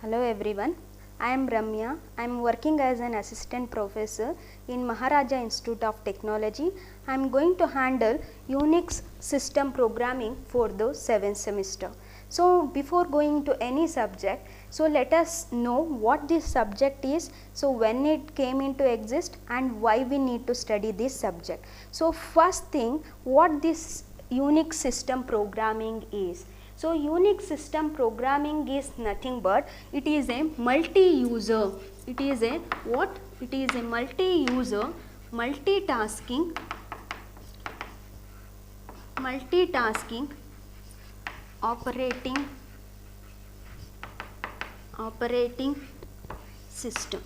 Hello everyone, I am Ramya. I am working as an assistant professor in Maharaja Institute of Technology. I am going to handle Unix system programming for the 7th semester. So before going to any subject, so let us know what this subject is, so when it came into exist and why we need to study this subject. So first thing, what this Unix system programming is. So Unix system programming is nothing but it is a multi-user. It is a what? It is a multi-user, multitasking operating system.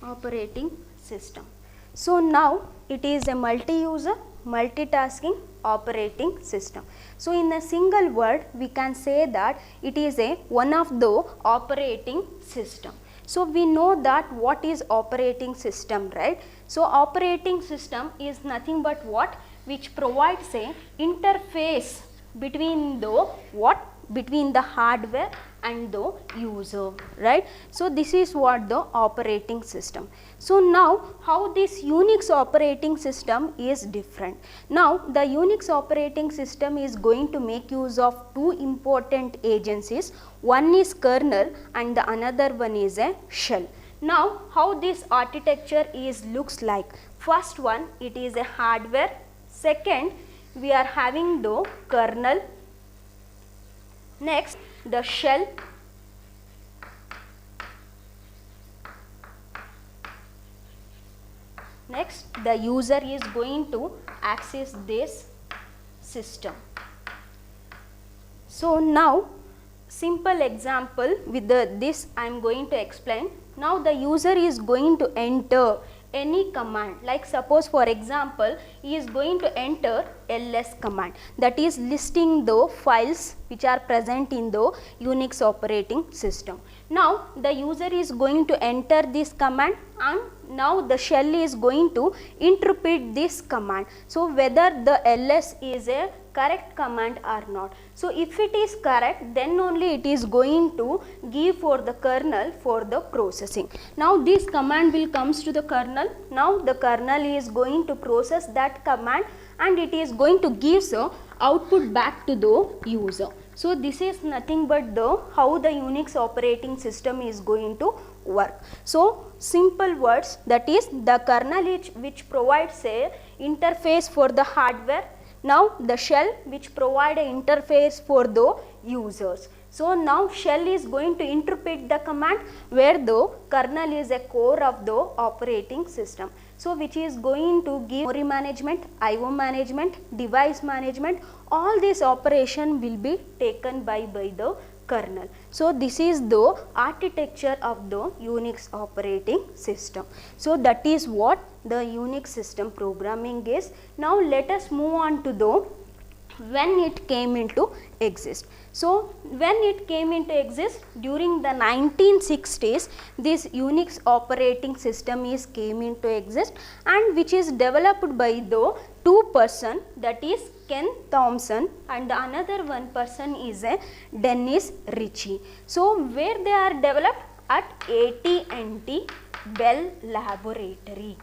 Operating system. So now it is a multi-user, multitasking operating system. So in a single word we can say that it is a one of the operating system. So we know that what is operating system, right? So operating system is nothing but what? Which provides a interface between the what? Between the hardware and the user, right? So this is what the operating system. So now how this Unix operating system is different. Now the Unix operating system is going to make use of two important agencies. One is kernel and the another one is a shell. Now how this architecture is looks like. First one, it is a hardware. Second, we are having the kernel. Next, the shell. Next, the user is going to access this system. So now simple example with this I am going to explain. Now the user is going to enter any command, like suppose for example he is going to enter ls command, that is listing the files which are present in the Unix operating system. Now the user is going to enter this command and now the shell is going to interpret this command. So whether the ls is a correct command or not. So if it is correct, then only it is going to give for the kernel for the processing. Now this command will comes to the kernel. Now the kernel is going to process that command and it is going to give so output back to the user. So this is nothing but the how the Unix operating system is going to work. So simple words, that is the kernel which provides a interface for the hardware. Now the shell which provide an interface for the users. So now shell is going to interpret the command where the kernel is a core of the operating system. So which is going to give memory management, IO management, device management, all this operation will be taken by the kernel. So this is the architecture of the Unix operating system. So that is what the Unix system programming is. Now let us move on to the when it came into exist. So when it came into exist during the 1960s, this Unix operating system is came into exist and which is developed by the two person, that is Ken Thompson and the another one person is a Dennis Ritchie. So where they are developed? At AT&T Bell Laboratory.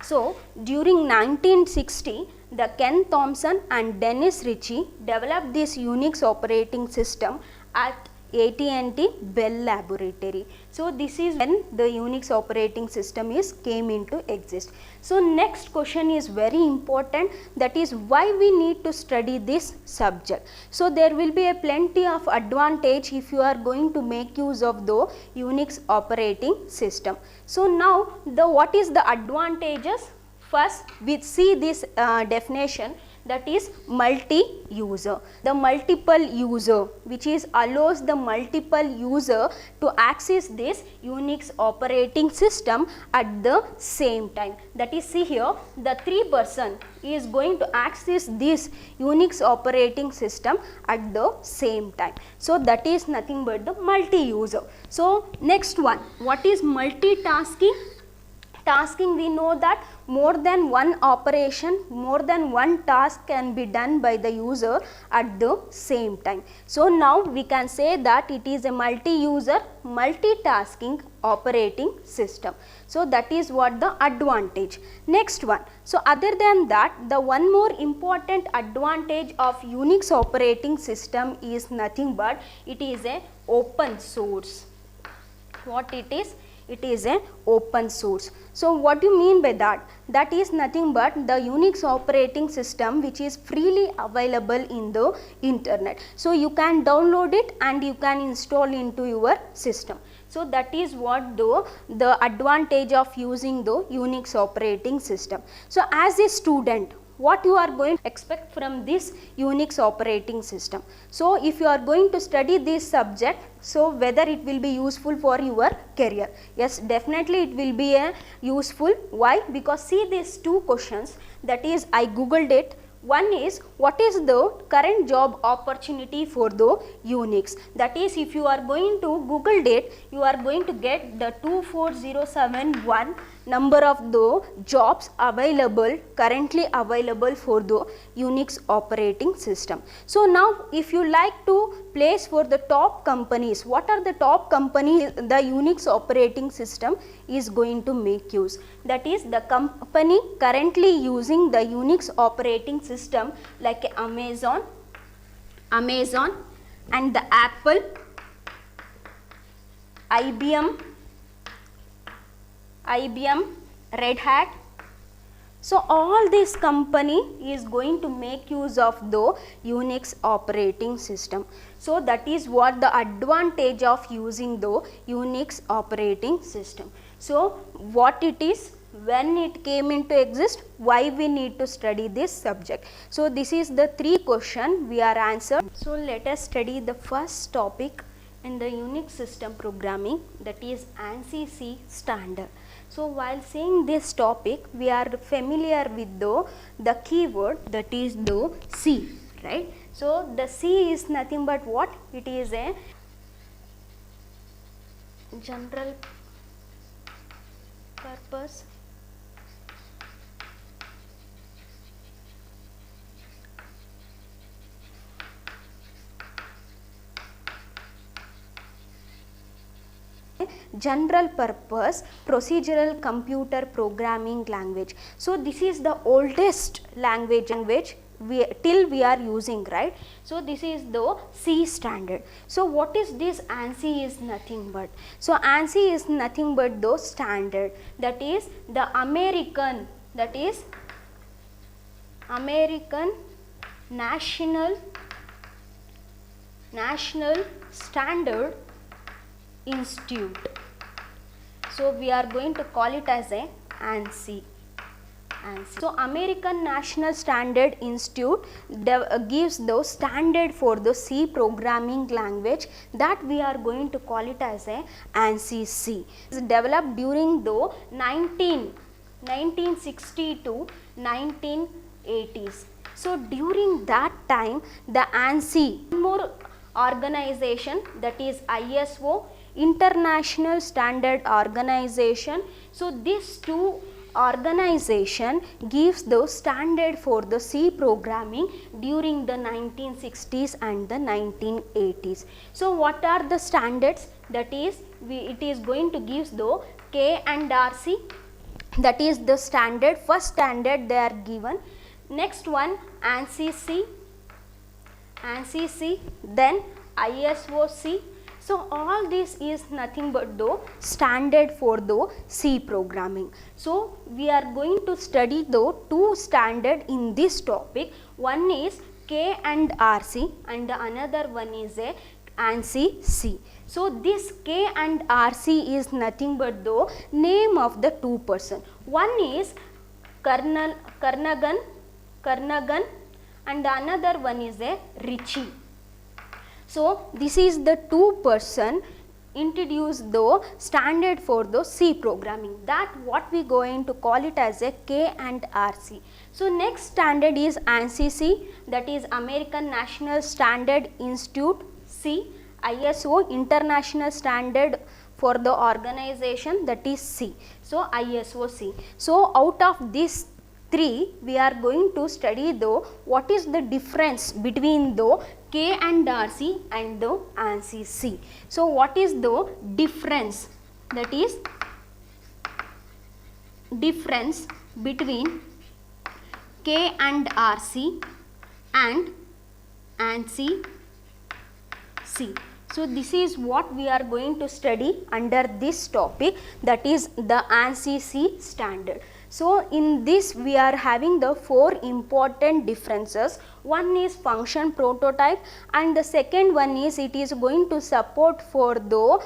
So during 1960, the Ken Thompson and Dennis Ritchie developed this Unix operating system at AT&T Bell Laboratory. So this is when the Unix operating system is came into exist. So next question is very important, that is why we need to study this subject. So there will be a plenty of advantage if you are going to make use of the Unix operating system. So now the what is the advantages? First we see this definition, that is multi-user. The multiple user which is allows the multiple user to access this Unix operating system at the same time. That is, see here the 3 person is going to access this Unix operating system at the same time. So that is nothing but the multi-user. So next one, what is multitasking Tasking, we know that more than one operation, more than one task can be done by the user at the same time. So now we can say that it is a multi-user, multitasking operating system. So that is what the advantage. Next one. So other than that, the one more important advantage of Unix operating system is nothing but it is a open source. What it is? It is a open source. So what do you mean by that? That is nothing but the Unix operating system which is freely available in the internet. So you can download it and you can install into your system. So that is what the advantage of using the Unix operating system. So as a student, what you are going to expect from this Unix operating system? So if you are going to study this subject, so whether it will be useful for your career? Yes, definitely it will be useful. Why? Because see these two questions, that is I googled it. One is, what is the current job opportunity for the Unix? That is, if you are going to Google it, you are going to get the 24071 number of the jobs available, currently available for the Unix operating system. So now if you like to place for the top companies, what are the top companies the Unix operating system is going to make use? That is, the company currently using the Unix operating system like Amazon and the Apple, IBM, Red Hat. So all this company is going to make use of the Unix operating system. So that is what the advantage of using the Unix operating system. So what it is, when it came into exist, why we need to study this subject. So this is the three question we are answered. So let us study the first topic in the Unix system programming, that is ANSI C standard. So while saying this topic, we are familiar with the keyword, that is the C, right? So the C is nothing but what? It is a general purpose procedural computer programming language. So this is the oldest language till we are using, right? So this is the C standard. So what is this ANSI is nothing but? So ANSI is nothing but the standard, that is the American National Standard Institute. So we are going to call it as a ANSI. So American National Standard Institute gives the standard for the C programming language, that we are going to call it as a ANSI C. It is developed during the 1960 to 1980s. So during that time, the ANSI, more organization, that is ISO, International Standard Organization. So these two organization gives the standard for the C programming during the 1960s and the 1980s. So what are the standards? That is, it is going to give the K and RC, that is the standard, first standard they are given. Next one ANSI C, then ISO C. So all this is nothing but the standard for the C programming. So we are going to study the two standard in this topic. One is K and RC and the another one is a ANSI C. So this K and RC is nothing but the name of the two person. One is Kernaghan and the another one is a Ritchie. So this is the two person introduced the standard for the C programming, that what we going to call it as a K and RC. So next standard is ANSI C, that is American National Standard Institute C, ISO International Standard for the organization, that is C. So ISO C. So out of this 3 we are going to study though what is the difference between the K and RC and the ANSI C. So what is the difference, that is difference between K and RC and ANSI C. So this is what we are going to study under this topic, that is the ANSI C standard. So in this we are having the 4 important differences. One is function prototype and the second one is it is going to support for the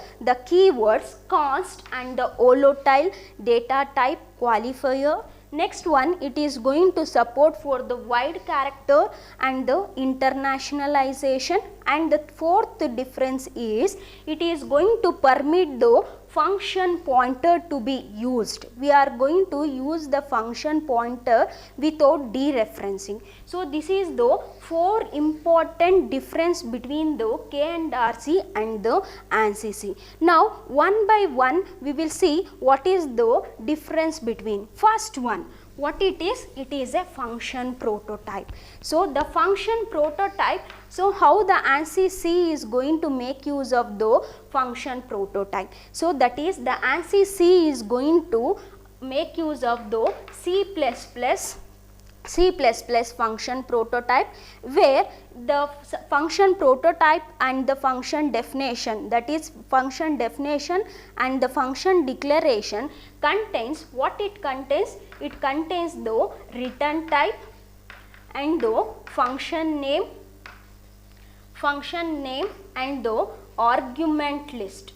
keywords const and the volatile data type qualifier. Next one, it is going to support for the wide character and the internationalization, and the fourth difference is it is going to permit the function pointer to be used. We are going to use the function pointer without dereferencing. So this is the 4 important difference between the K and RC and the ANSI C. Now one by one we will see what is the difference between. First one, what it is a function prototype. So the function prototype, so how the ANSI C is going to make use of the function prototype. So that is the ANSI C is going to make use of the C++ function prototype, where the function prototype and the function definition, that is function definition and the function declaration contains what it contains. It contains the return type and the function name and the argument list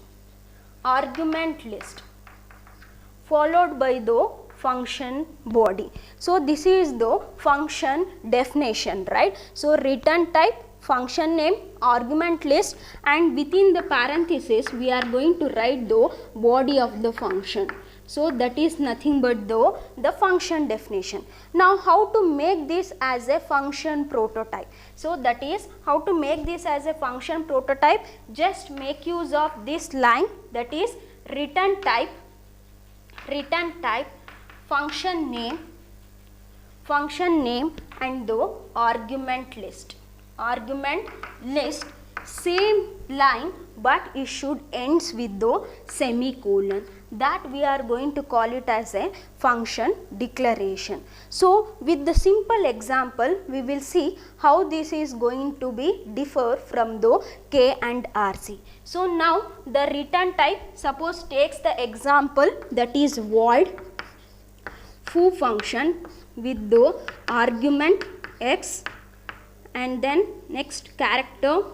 followed by the function body. So this is the function definition, right? So return type, function name, argument list, and within the parenthesis we are going to write the body of the function. So that is nothing but the function definition. Now how to make this as a function prototype? So that is how to make this as a function prototype. Just make use of this line, that is return type, function name and the argument list. Same line, but it should ends with the semicolon. That we are going to call it as a function declaration. So with the simple example we will see how this is going to be differ from the K and RC. So now the return type, suppose takes the example, that is void foo function with the argument x and then next character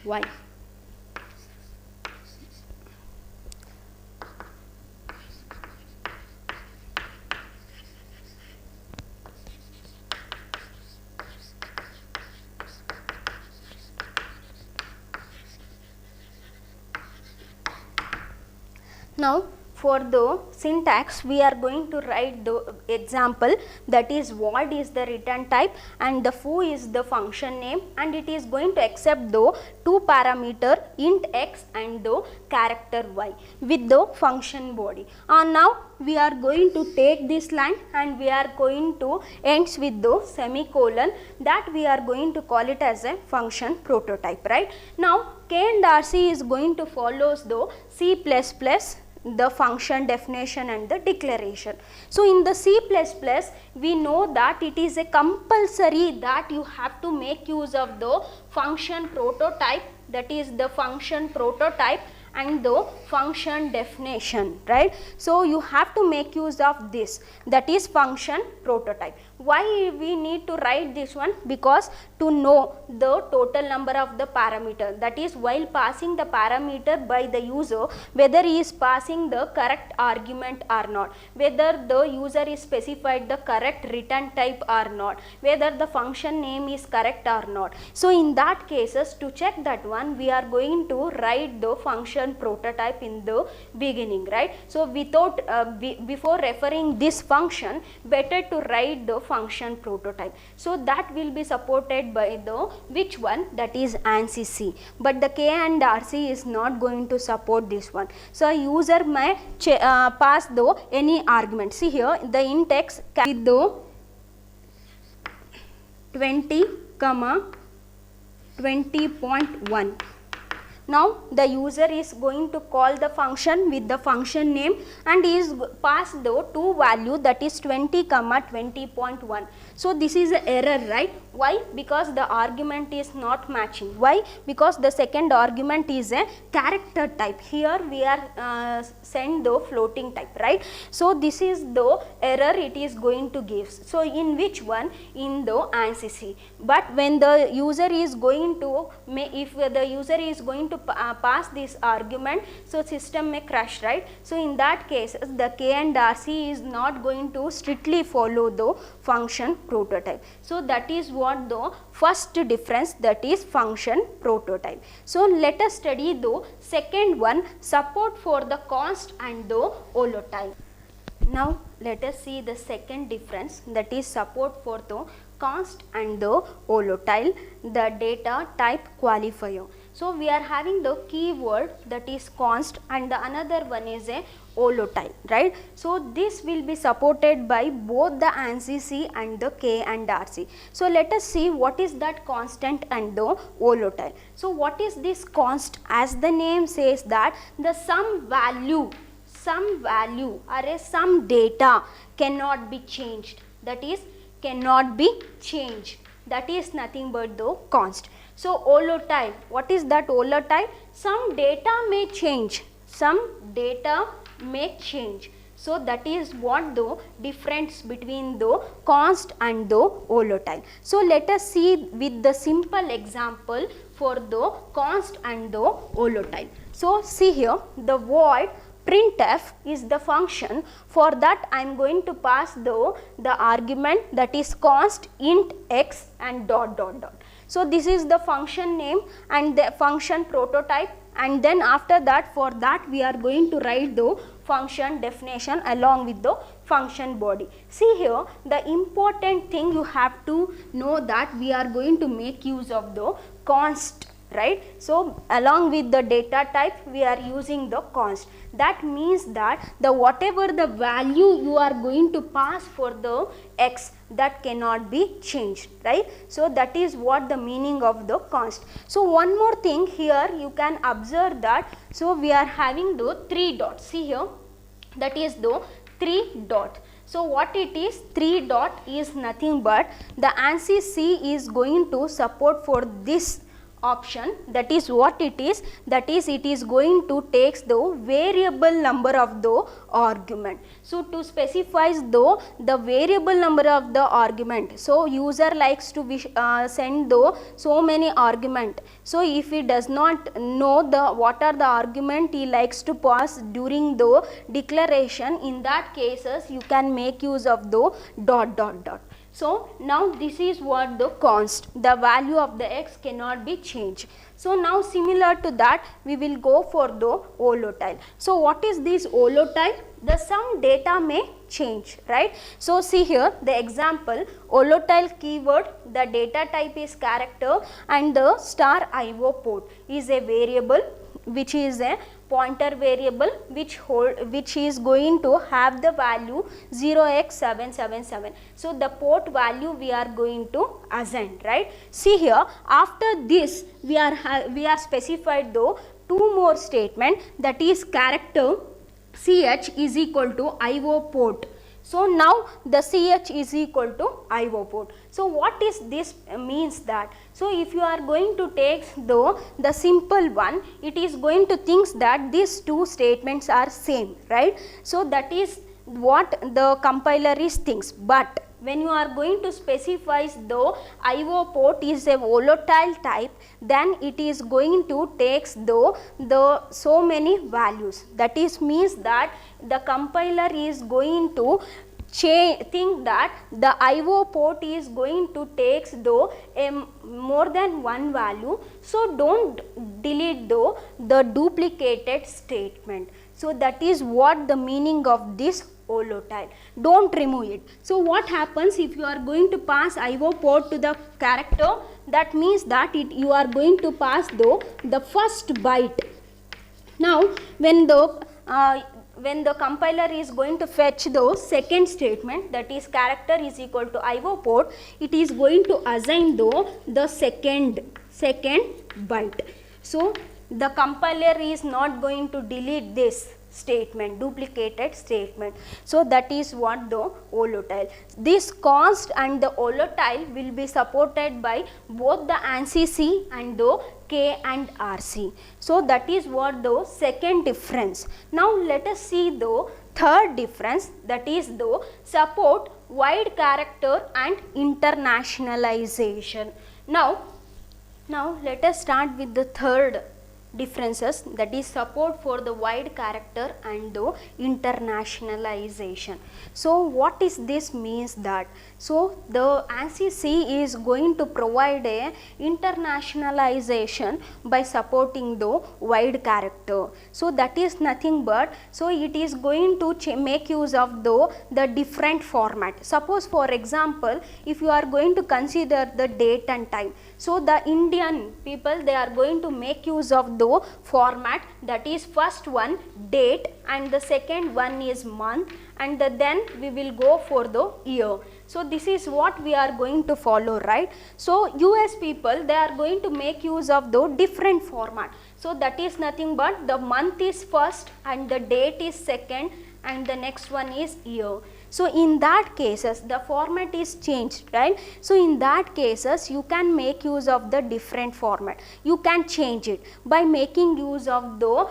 y. Now for the syntax we are going to write the example, that is void is the return type and the foo is the function name, and it is going to accept the 2 parameter int x and the character y with the function body. Now we are going to take this line and we are going to ends with the semicolon, that we are going to call it as a function prototype, right? Now K and RC is going to follow the C++, the function definition and the declaration. So in the C++ we know that it is a compulsory that you have to make use of the function prototype, that is the function prototype and the function definition, right? So you have to make use of this, that is function prototype. Why we need to write this one? Because to know the total number of the parameter, that is while passing the parameter by the user, whether he is passing the correct argument or not, whether the user is specified the correct return type or not, whether the function name is correct or not. So in that cases, to check that one we are going to write the function function prototype in the beginning, right? So without before referring this function, better to write the function prototype. So that will be supported by the which one, that is ANSI C, but the K and RC is not going to support this one. So user may pass the any argument. See here, the int x with the 20, 20.1. Now the user is going to call the function with the function name and is pass the two value, that is 20, 20.1. So this is an error, right? Why? Because the argument is not matching. Why? Because the second argument is a character type. Here we are send the floating type, right? So this is the error it is going to give. So in which one? In the ANSI C. But when the user is going to, if the user is going to pass this argument, so system may crash, right? So in that case, the K and RC is not going to strictly follow the function prototype. So that is what the first difference, that is function prototype. So let us study the second one, support for the const and the volatile. Now let us see the second difference, that is support for the const and the volatile, the data type qualifier. So we are having the keyword, that is const, and the another one is a volatile, right? So this will be supported by both the ANSI C and the K and RC. So let us see what is that constant and the volatile. So what is this const? As the name says that the some value or some data cannot be changed, that is cannot be changed, that is nothing but the const. So volatile, what is that volatile? Some data may change, some data may change. So that is what the difference between the const and the volatile. So let us see with the simple example for the const and the volatile. So see here, the void printf is the function. For that I am going to pass the argument, that is const int x and dot dot dot. So this is the function name and the function prototype, and then after that, for that we are going to write the function definition along with the function body. See here, the important thing you have to know that we are going to make use of the const, right? So along with the data type we are using the const. That means that the whatever the value you are going to pass for the x, that cannot be changed, right? So that is what the meaning of the const. So one more thing here you can observe that, so we are having the 3 dots. See here, that is the 3 dot. So what it is, 3 dot is nothing but the ANSI C is going to support for this option. That is what it is, that is it is going to takes the variable number of the argument. So to specify the variable number of the argument, so user likes to send so many argument. So if he does not know what are the argument he likes to pass during the declaration, in that cases you can make use of the dot dot dot. So now this is what the const, the value of the x cannot be changed. So now similar to that we will go for the volatile. So what is this volatile? The some data may change, right? So see here the example, volatile keyword, the data type is character and the star IO port is a variable which is a pointer variable which is going to have the value 0x777. So the port value we are going to assign, right? See here, after this we are specified though two more statement, that is character ch is equal to IO port. So now the ch is equal to IO port. So what is this means that? So if you are going to take the simple one, it is going to think that these two statements are same, right? So that is what the compiler is thinks. But when you are going to specify the IO port is a volatile type, then it is going to takes the so many values. That is means that the compiler is going to think that the IO port is going to take though more than one value, so don't delete though the duplicated statement. So that is what the meaning of this volatile. Don't remove it. So what happens if you are going to pass IO port to the character? That means that you are going to pass though the first byte. Now when the compiler is going to fetch the second statement, that is character is equal to IO port, it is going to assign though the second byte. So the compiler is not going to delete this statement, duplicated statement. So that is what the volatile. This const and the volatile will be supported by both the ANSI C and the K and RC. So that is what the second difference. Now let us see the third difference, that is the support wide character and internationalization. Now let us start with the third differences, that is support for the wide character and the internationalization. So what is this means that, so the ANSI C is going to provide a internationalization by supporting the wide character. So that is nothing but, so it is going to make use of the different format. Suppose for example, if you are going to consider the date and time, so the Indian people, they are going to make use of the format, that is first one date and the second one is month, and then we will go for the year. So this is what we are going to follow, right? So US people, they are going to make use of the different format. So that is nothing but the month is first and the date is second and the next one is year. So in that cases the format is changed, right? So in that cases you can make use of the different format. You can change it by making use of the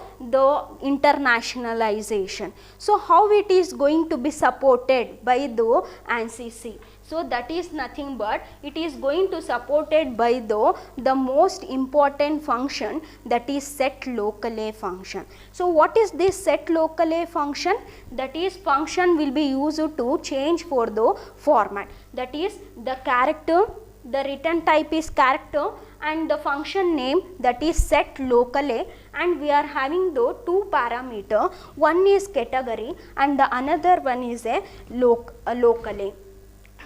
internationalization. So how it is going to be supported by the ANSI C? So that is nothing but it is going to supported by the most important function, that is set locale function. So what is this set locale function? That is function will be used to change for the format, that is the character, the return type is character and the function name, that is set locale, and we are having the two parameter, one is category and the another one is a locale.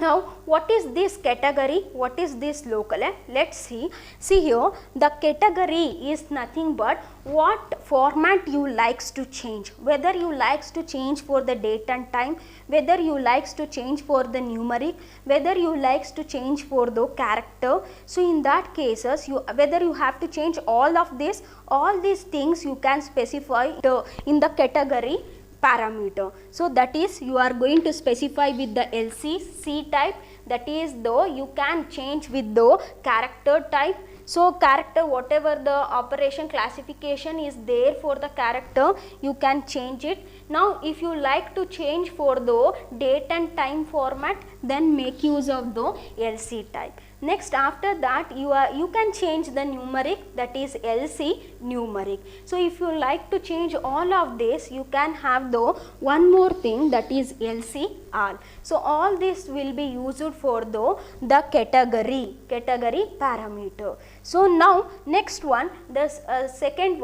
Now what is this category, what is this locale? Let's see. See here, the category is nothing but what format you likes to change, whether you likes to change for the date and time, whether you likes to change for the numeric, whether you likes to change for the character. So in that cases, whether you have to change all of this, all these things you can specify in the category parameter. So that is you are going to specify with the LC C type, that is though you can change with the character type. So character, whatever the operation classification is there for the character, you can change it. Now if you like to change for the date and time format, then make use of the LC type. Next after that you can change the numeric, that is LC numeric. So if you like to change all of this, you can have the one more thing, that is LC all. So all this will be used for the category parameter. So now next one, the second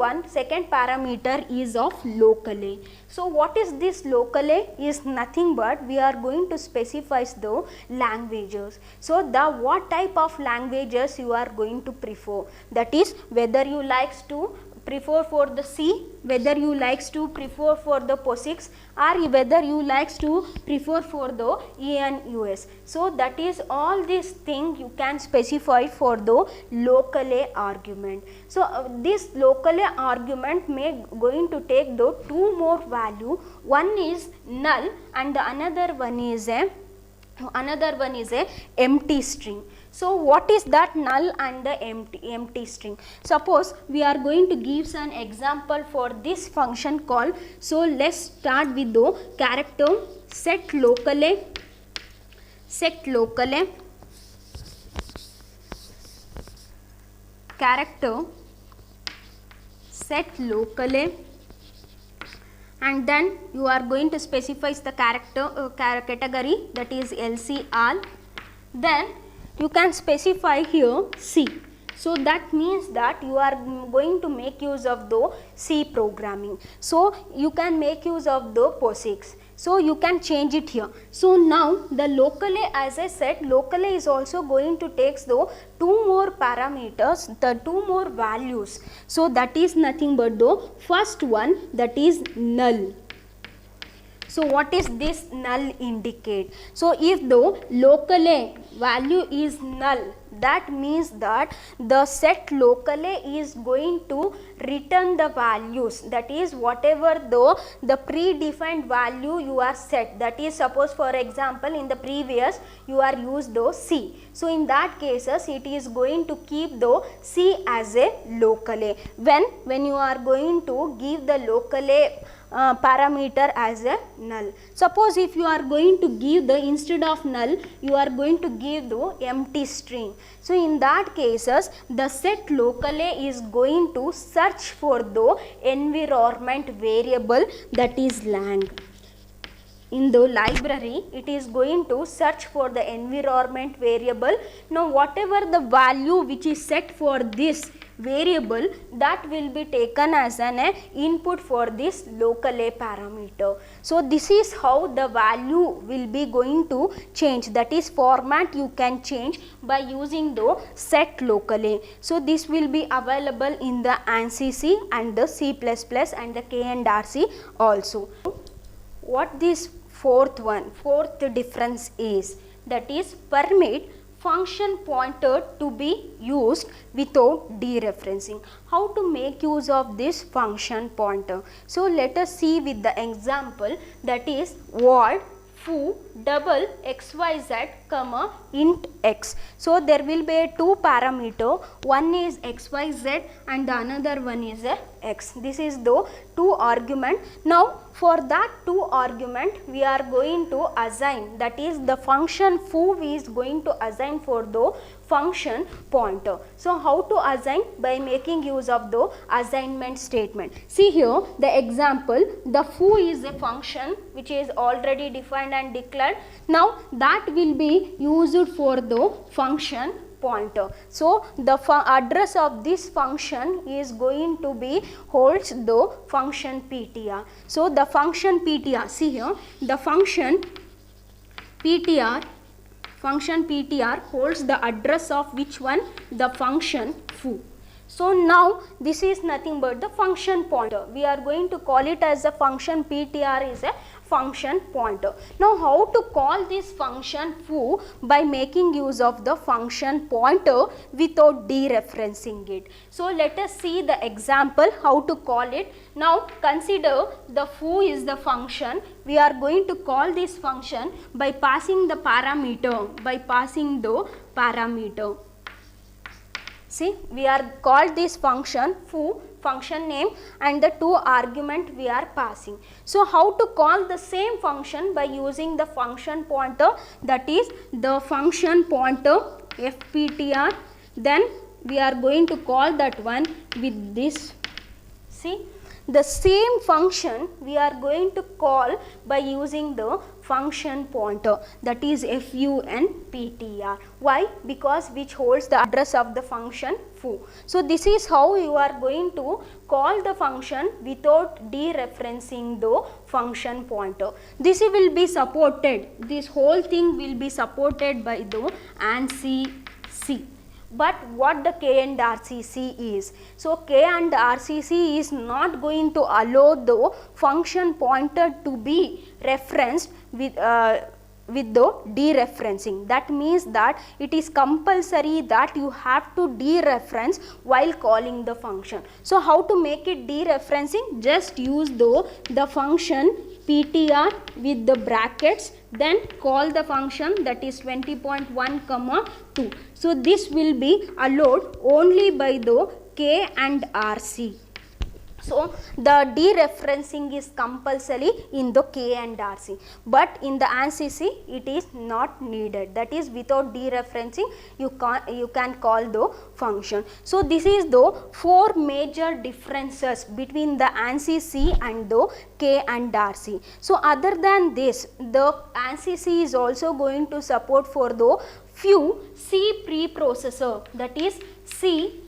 parameter is of locale. So what is this locale? Is nothing but we are going to specify the languages. So what type of languages you are going to prefer, that is whether you likes to prefer for the C, whether you likes to prefer for the POSIX, or whether you likes to prefer for the ENUS. So that is all these things you can specify for the locale argument. So this locale argument may going to take the two more value, one is null and the another one is a empty string. So what is that null and the empty string? Suppose we are going to give an example for this function call. So let's start with the character set locale character set locale and then you are going to specify the category, that is LC all. Then you can specify here C. So that means that you are going to make use of the C programming. So you can make use of the POSIX. So you can change it here. So now the locally, as I said, locally is also going to take the two more parameters, the two more values. So that is nothing but the first one, that is null. So what is this null indicate? So if the locally value is null, that means that the set locally is going to return the values, that is whatever the predefined value you are set, that is suppose for example in the previous you are used the C. So in that cases it is going to keep the C as a locally when you are going to give the locally parameter as a null. Suppose if you are going to give the, instead of null you are going to give the empty string. So in that cases the set locally is going to search for the environment variable, that is lang. In the library it is going to search for the environment variable. Now whatever the value which is set for this variable, that will be taken as an input for this locally parameter. So this is how the value will be going to change, that is format you can change by using the set locally. So this will be available in the ANSI C and the C++ and the K&RC also. What this fourth difference is, that is permit function pointer to be used without dereferencing. How to make use of this function pointer? So let us see with the example, that is void foo double xyz comma int x. So there will be two parameter, one is xyz and the another one is x. This is the two argument. Now for that two argument we are going to assign, that is the function foo is going to assign for the function pointer. So how to assign? By making use of the assignment statement. See here the example, the foo is a function which is already defined and declared. Now that will be used for the function pointer. So the address of this function is going to be holds the function ptr. So the function ptr, see here the function ptr holds the address of which one? The function foo. So now this is nothing but the function pointer. We are going to call it as a function ptr is a function pointer. Now how to call this function foo? By making use of the function pointer without dereferencing it. So let us see the example how to call it. Now consider the foo is the function. We are going to call this function by passing the parameter, See, we are called this function foo, function name, and the two argument we are passing. So how to call the same function? By using the function pointer, that is the function pointer fptr. Then we are going to call that one with this. See, the same function we are going to call by using the function pointer, that is funptr. Why? Because which holds the address of the function foo. So this is how you are going to call the function without dereferencing the function pointer. This will be supported, this whole thing will be supported by the ANSI C. But what the K&RCC is? So K&RCC is not going to allow the function pointer to be referenced with the dereferencing. That means that it is compulsory that you have to dereference while calling the function. So how to make it dereferencing? Just use the function ptr with the brackets, then call the function, that is 20.1 comma 2. So this will be allowed only by the K&RC. So the dereferencing is compulsory in the K and RC, but in the ANSI C it is not needed. That is, without dereferencing you can call the function. So this is the four major differences between the ANSI C and the K and RC. So other than this, the ANSI C is also going to support for the few C preprocessor, that is C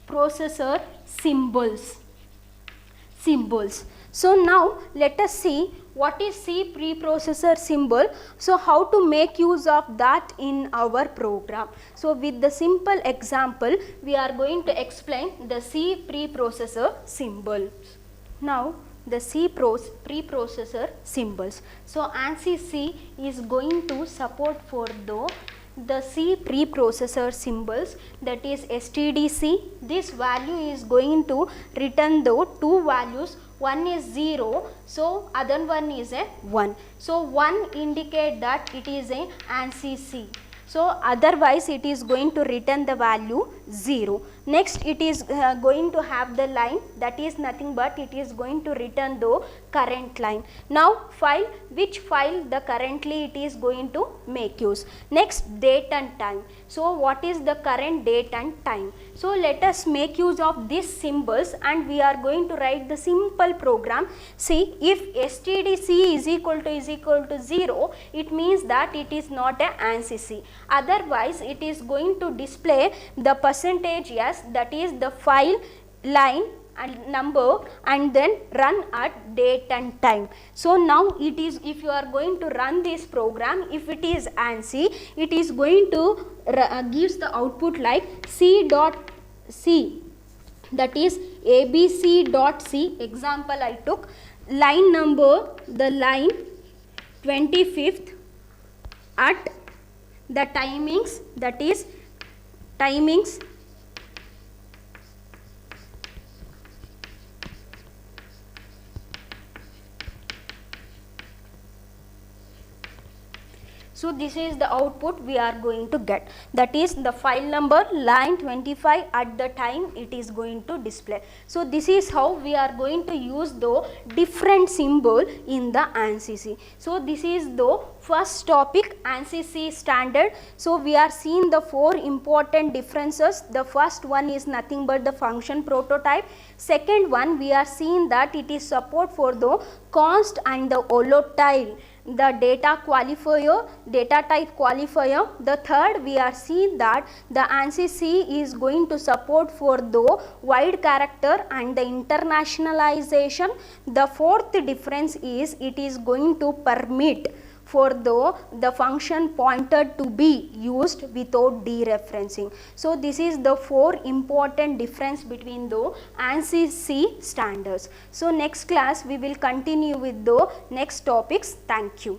preprocessor symbols. So now let us see what is C preprocessor symbol. So how to make use of that in our program. So with the simple example we are going to explain the C preprocessor symbols. Now the C preprocessor symbols. So ANSI C is going to support for the C preprocessor symbols, that is STDC. This value is going to return the two values, one is 0, so other one is a 1. So 1 indicate that it is a ANSI C. So otherwise it is going to return the value 0. Next it is going to have the line, that is nothing but it is going to return the current line. Now file, which file the currently it is going to make use. Next, date and time. So what is the current date and time? So let us make use of these symbols and we are going to write the simple program. See, if STDC is equal to 0, it means that it is not a ANSI C. Otherwise it is going to display the percentage S, that is the file line and number, and then run at date and time. So now it is, if you are going to run this program, if it is ANSI, it is going to gives the output like C.C, that is ABC.C. Example I took line number, the line 25th at the timings, that is timings So this is the output we are going to get, that is the file number line 25 at the time it is going to display. So this is how we are going to use the different symbol in the ANSI C. So this is the first topic, ANSI C standard. So we are seeing the four important differences. The first one is nothing but the function prototype. Second one, we are seeing that it is support for the const and the volatile, the data qualifier, data type qualifier. The third, we are seeing that the ANSI C is going to support for the wide character and the internationalization. The fourth difference is it is going to permit for the function pointed to be used without dereferencing. So this is the four important difference between the ANSI C standards. So next class we will continue with the next topics. Thank you.